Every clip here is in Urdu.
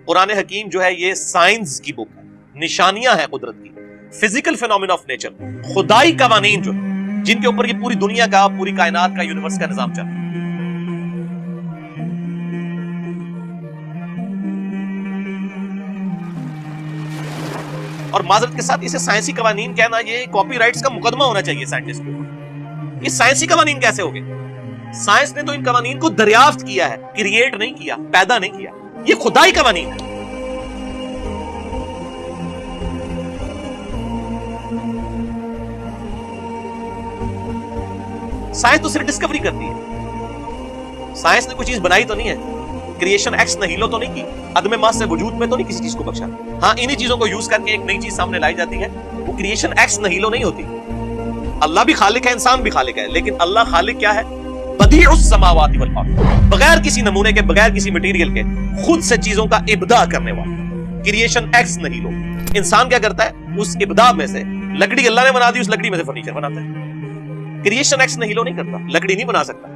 قرآن حکیم جو ہے یہ سائنس کی بک ہے، نشانیاں ہیں قدرت کی، فزیکل فینومینا آف نیچر، خدائی قوانین جو ہیں جن کے اوپر یہ پوری دنیا کا، پوری کائنات کا، یونیورس کا نظام چل رہا ہے۔ اور معذرت کے ساتھ اسے سائنسی قوانین کہنا، یہ کاپی رائٹس کا مقدمہ ہونا چاہیے سائنٹسٹ کے اوپر۔ یہ سائنسی قوانین کیسے ہو گئے؟ سائنس نے تو ان قوانین کو دریافت کیا ہے، کریٹ نہیں کیا، پیدا نہیں کیا، یہ خدائی قوانین ہے۔ سائنس تو صرف ڈسکوری کرتی ہے، سائنس نے کوئی چیز بنائی تو نہیں ہے، کریشن ایکس نہیلو تو نہیں کی، عدم ماس سے وجود میں تو نہیں کسی چیز کو بخشا۔ ہاں انہی چیزوں کو یوز کر کے ایک نئی چیز سامنے لائی جاتی ہے، وہ کریشن ایکس نہیلو نہیں ہوتی۔ اللہ بھی خالق ہے، انسان بھی خالق ہے، لیکن اللہ خالق کیا ہے؟ بدیع السماوات والارض، بغیر کسی نمونے کے، بغیر کسی مٹیریل کے خود سے چیزوں کا ابداع کرنے والا، کریشن ایکس نہیلو۔ انسان کیا کرتا ہے؟ اس ابداع میں سے لکڑی اللہ نے بنا دی، اس لکڑی میں سے فرنیچر بناتا ہے۔ کریشن ایکس نہیلو نہیں کرتا، لکڑی نہیں بنا سکتا۔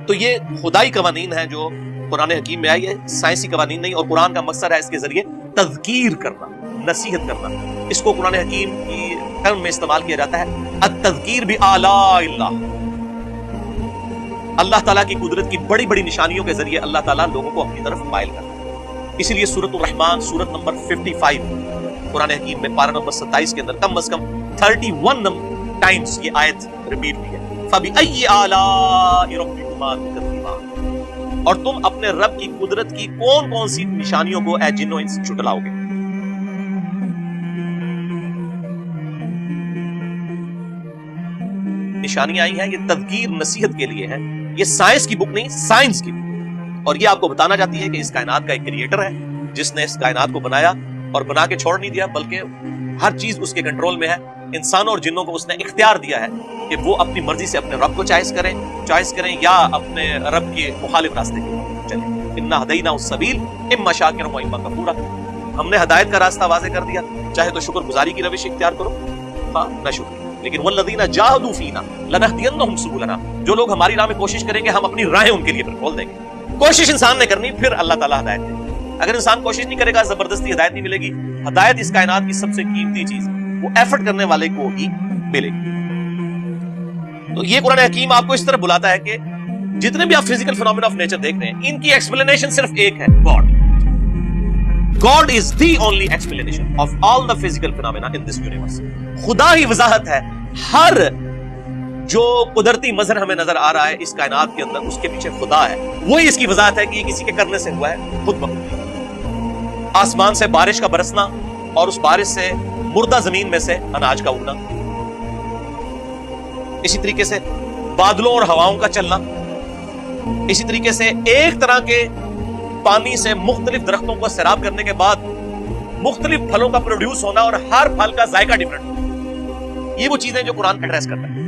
تو یہ خدائی قوانین ہیں جو قرآن حکیم میں آئی ہے، سائنسی قوانین نہیں۔ اور قرآن کا مقصد ہے اس کے ذریعے تذکیر کرنا، نصیحت کرنا۔ اس کو قرآن حکیم کی ٹرم میں استعمال کیا جاتا ہے التذکیر بآلاء اللہ، اللہ تعالیٰ کی قدرت کی بڑی بڑی نشانیوں کے ذریعے اللہ تعالیٰ لوگوں کو اپنی طرف مائل کرتا ہے۔ اسی لیے سورۃ الرحمن، سورت نمبر 55 قرآن حکیم میں پارہ نمبر 27 کے اندر کم از کم 31 ٹائمز یہ آیت ریپیٹ ہوئی ہے، فَبِأَيِّ آلَاءِ رَبِّكُمَا تُكَذِّبَانِ، اور تم اپنے رب کی قدرت کی کون کون سی نشانیوں کو اے جنوں انس جھٹلاؤ گے۔ نشانیاں آئی ہیں، یہ تذکیر نصیحت کے لیے ہے، یہ سائنس کی بک نہیں، سائنس کی بک۔ اور یہ آپ کو بتانا چاہتی ہے کہ اس کائنات کا ایک کریٹر ہے جس نے اس کائنات کو بنایا اور بنا کے چھوڑ نہیں دیا، بلکہ ہر چیز اس کے کنٹرول میں ہے۔ انسانوں اور جنوں کو اس نے اختیار دیا ہے کہ وہ اپنی مرضی سے اپنے رب کو چوائس کریں یا اپنے رب کے مخالف راستے کی چلیں۔ انا ہدیناہ السبیل اما شاکرا و اما کفورا، ہم نے ہدایت کا راستہ واضح کر دیا، چاہے تو شکر گزاری کی روش اختیار کرو، ہاں نہ شکر، لیکن والذین جاہدوا فینا لنہدینہم سبلنا، جو لوگ ہماری راہ میں کوشش کریں گے ہم اپنی راہیں ان کے لیے کھول دیں گے۔ کوشش انسان نے کرنی، پھر اللہ تعالیٰ ہدایت دے گا۔ اگر انسان کوشش نہیں کرے گا، زبردستی ہدایت نہیں ملے گی۔ ہدایت اس کائنات کی سب سے قیمتی چیز، وہ ایفرٹ کرنے والے کو ہی ملے گی۔ تو یہ قرآن حکیم آپ کو اس طرح بلاتا ہے کہ جتنے بھی آپ فزیکل فینومینا آف نیچر دیکھ رہے ہیں، ان کی ایکسپلینیشن صرف ایک ہے، God is the only explanation of all the physical phenomena in this universe۔ خدا ہی وضاحت ہے، ہر جو قدرتی مظہر ہمیں نظر آ رہا ہے اس کائنات کے اندر، اس کے پیچھے خدا ہے، وہی اس کی وضاحت ہے کہ یہ کسی کے کرنے سے ہوا ہے، خود بخود۔ آسمان سے بارش کا برسنا اور اس بارش سے مردہ زمین میں سے اناج کا اگنا، اسی طریقے سے بادلوں اور ہواؤں کا چلنا، اسی طریقے سے ایک طرح کے پانی سے مختلف درختوں کو سیراب کرنے کے بعد مختلف پھلوں کا پروڈیوس ہونا اور ہر پھل کا ذائقہ ڈیفرنٹ، یہ وہ چیزیں جو قرآن ایڈریس کرتا ہے۔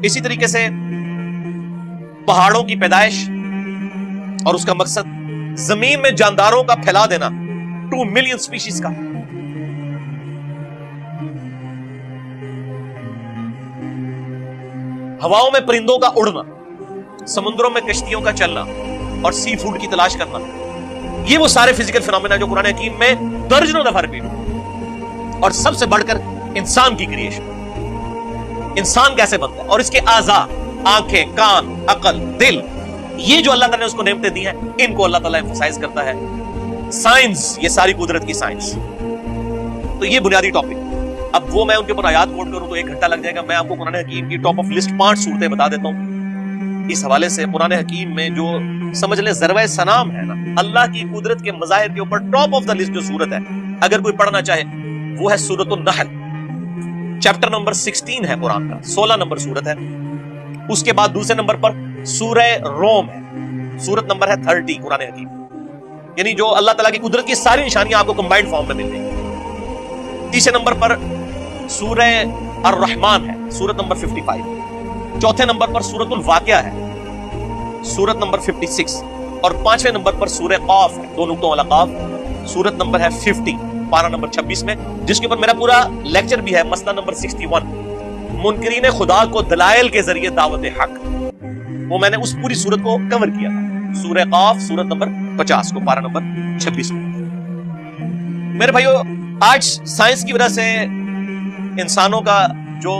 اسی طریقے سے پہاڑوں کی پیدائش اور اس کا مقصد زمین میں جانداروں کا پھیلا دینا، 2 ملین سپیشیز کا۔ ہواؤں میں پرندوں کا اڑنا، سمندروں میں کشتیوں کا چلنا اور سی فوڈ کی تلاش کرنا، یہ وہ سارے فزیکل فینومینا جو قرآن حکیم میں درجنوں دفعہ ریپیٹ ہوئے۔ اور سب سے بڑھ کر انسان کی کریشن، انسان کیسے بنتا ہے اور اس کے اعضاء، آنکھیں، کان، عقل، دل، یہ جو اللہ تعالیٰ نے اس کو نعمتیں دی ہیں، ان کو اللہ تعالیٰ ایمفسائز کرتا ہے۔ سائنس، یہ ساری قدرت کی سائنس، تو یہ بنیادی ٹاپک۔ اب وہ میں ان کے اوپر آیات کوٹ کروں تو 1 گھنٹہ لگ جائے گا۔ میں آپ کو قرآن حکیم کی ٹاپ آف لسٹ 5 صورتیں بتا دیتا ہوں۔ اس حوالے سے قرآن حکیم میں جو سمجھ لیں ذروہ سنام ہے نا، اللہ کی قدرت کے مظاہر کے اوپر ٹاپ آف دا لسٹ جو صورت ہے، اگر کوئی پڑھنا چاہے وہ ہے سورۃ النحل، چیپٹر نمبر 16 ہے قرآن کا، 16 نمبر صورت ہے۔ اس کے بعد دوسرے نمبر پر سورہ روم ہے، سورت نمبر ہے 30 قرآن حکیم، یعنی جو اللہ تعالیٰ کی قدرت کی ساری نشانیاں آپ کو کمبائنڈ فارم میں مل جائیں گی۔ تیسرے نمبر پر سورہ الرحمن ہے، سورت نمبر 55۔ چوتھے نمبر پر سورۃ الواقعہ ہے، سورت نمبر 56۔ اور 5ویں نمبر پر سورہ قاف ہے، 2 نقطوں والا قاف، سورت نمبر ہے 50، پارہ نمبر 26 میں، جس کے اوپر میرا پورا لیکچر بھی ہے، مسئلہ نمبر 61، منکرین خدا کو دلائل کے ذریعے دعوت حق۔ وہ میں نے اس پوری سورت کو کور کیا تھا، سورہ قاف، سورت نمبر 50 کو، پارہ نمبر 26 کو۔ میرے بھائیو، آج سائنس کی وجہ سے انسانوں کا جو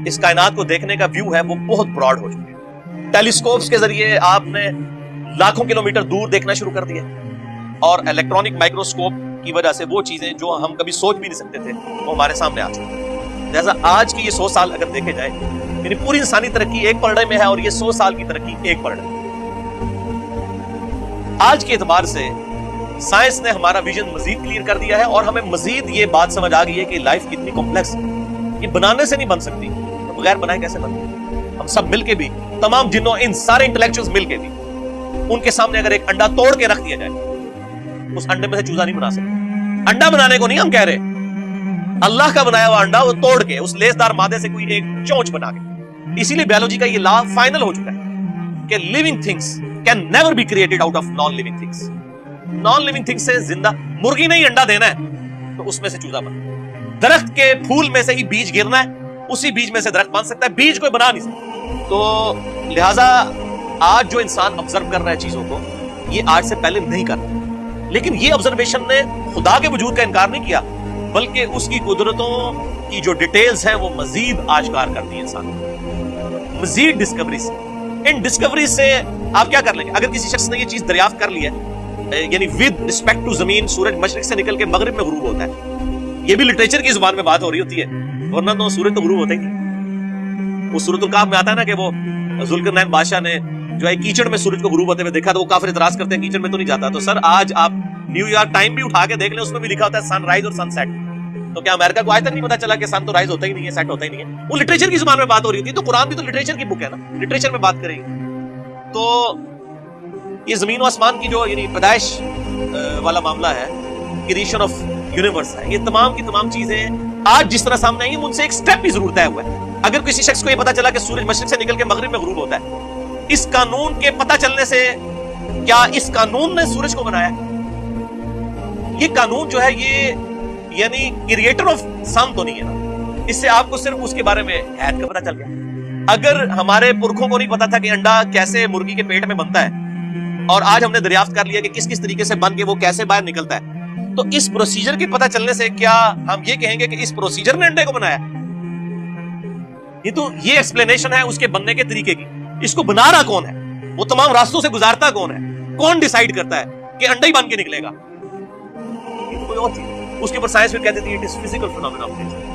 اس کائنات کو دیکھنے کا ویو ہے وہ بہت براڈ ہو چکا ہے۔ ٹیلیسکوپس کے ذریعے آپ نے لاکھوں کلومیٹر دور دیکھنا شروع کر دیا، اور الیکٹرانک مائکروسکوپ کی وجہ سے وہ چیزیں جو ہم کبھی سوچ بھی نہیں سکتے تھے وہ ہمارے سامنے آ چکی ہیں۔ لہٰذا آج کی یہ 100 سال اگر دیکھے جائے، یعنی پوری انسانی ترقی ایک پلڑے میں ہے، اور یہ 100 سال کی ترقی ایک پلڑے میں۔ آج کے اعتبار سے سائنس نے ہمارا ویژن مزید کلیئر کر دیا ہے، اور ہمیں مزید یہ بات سمجھ آ گئی ہے کہ لائف کتنی کمپلیکس ہے، یہ بنانے سے نہیں بن سکتی، تو بغیر بنائے کیسے بنتی؟ ہم سب مل کے بھی، تمام جنوں، ان سارے انٹلیکچوئلز مل کے بھی، ان کے سامنے اگر ایک انڈا توڑ کے رکھ دیا جائے، اس انڈے میں سے چوزا نہیں بنا سکتے۔ انڈا بنانے کو نہیں ہم کہہ رہے، اللہ کا بنایا ہوا انڈا وہ توڑ کے اس لیسدار مادے سے کوئی ایک چونچ بنا کے۔ اسی لیے بیولوجی کا یہ لا فائنل ہو چکا ہے کہ living things can never be created out of non living things. Non living things سے زندہ مرغی نہیں انڈا دینا ہے تو اس میں سے چوزا بنا، درخت کے پھول میں سے ہی بیج گرنا ہے، اسی بیج میں سے درخت بن سکتا ہے، بیج کوئی بنا نہیں سکتا۔ تو لہٰذا آج جو انسان آبزرو کر رہا ہے چیزوں کو، یہ آج سے پہلے نہیں کر رہا، لیکن یہ آبزرویشن نے خدا کے وجود کا انکار نہیں کیا، بلکہ اس کی قدرتوں کی جو ڈیٹیلز ہیں وہ مزید آشکار کر دی انسان کو، مزید ڈسکوری سے۔ ان ڈسکوری سے آپ کیا کر لیں گے؟ اگر کسی شخص نے یہ چیز دریافت کر لی ہے، یعنی ود رسپیکٹ ٹو زمین سورج مشرق سے نکل کے مغرب میں غروب ہوتا ہے، یہ بھی لٹریچر کی زبان میں بات ہو رہی ہوتی ہے، ورنہ تو سورج تو غروب ہوتا ہی نہیں۔ وہ سورۃ الکہف میں آتا ہے نا کہ وہ ذوالقرنین بادشاہ نے جو ہے کیچڑ میں سورج کو غروب ہوتے ہوئے دیکھا تو وہ کافر اعتراض کرتے ہیں کیچڑ میں تو نہیں جاتا۔ تو سر آج آپ نیو یارک ٹائم بھی اٹھا کے دیکھ لیں، اس میں بھی لکھا ہوتا ہے سن رائز اور سن سیٹ۔ تو کیا امریکہ کو آج تک نہیں پتا چلا کہ سن تو رائز ہوتا ہی نہیں ہے، سیٹ ہوتا ہی نہیں ہے؟ وہ لٹریچر کی زبان میں بات ہو رہی ہوتی ہے، تو قرآن بھی تو لٹریچر کی بک ہے نا، لٹریچر میں بات کریں گے۔ تو یہ زمین و آسمان کی جو یعنی پیدائش والا معاملہ ہے، کریشن آف یونیورس ہے، یہ تمام کی تمام چیزیں آج جس طرح سامنے آئی ہیں ان سے ایک سٹیپ بھی ضرور طے ہوا ہے۔ اگر کسی شخص کو یہ پتا چلا کہ سورج مشرق سے نکل کے مغرب میں غروب ہوتا ہے، اس قانون کے پتہ چلنے سے کیا اس قانون نے سورج کو بنایا؟ یہ قانون جو ہے یہ یعنی کریٹر آف سن تو نہیں ہے نا، اس سے آپ کو صرف اس کے بارے میں حید کا پتہ چل گیا۔ اگر ہمارے پرکھوں کو نہیں پتا تھا کہ انڈا کیسے مرغی کے پیٹ میں بنتا ہے، اور آج ہم نے دریافت کر لیا کہ کس کس طریقے سے بن کے وہ کیسے باہر نکلتا ہے، تو اس پروسیجر کے پتہ چلنے سے کیا ہم یہ کہیں گے کہ اس پروسیجر نے انڈے کو بنایا؟ یہ تو یہ ایکسپلینیشن ہے اس کے بننے کے طریقے کی۔ اس کو بنا رہا کون ہے؟ وہ تمام راستوں سے گزارتا کون ہے؟ کون ڈیسائیڈ کرتا ہے کہ انڈا ہی بن کے نکلے گا؟ یہ تو کوئی اور چیز، اس کے اوپر سائنس پھر کہہ دیتی ہے it is physical phenomena of nature.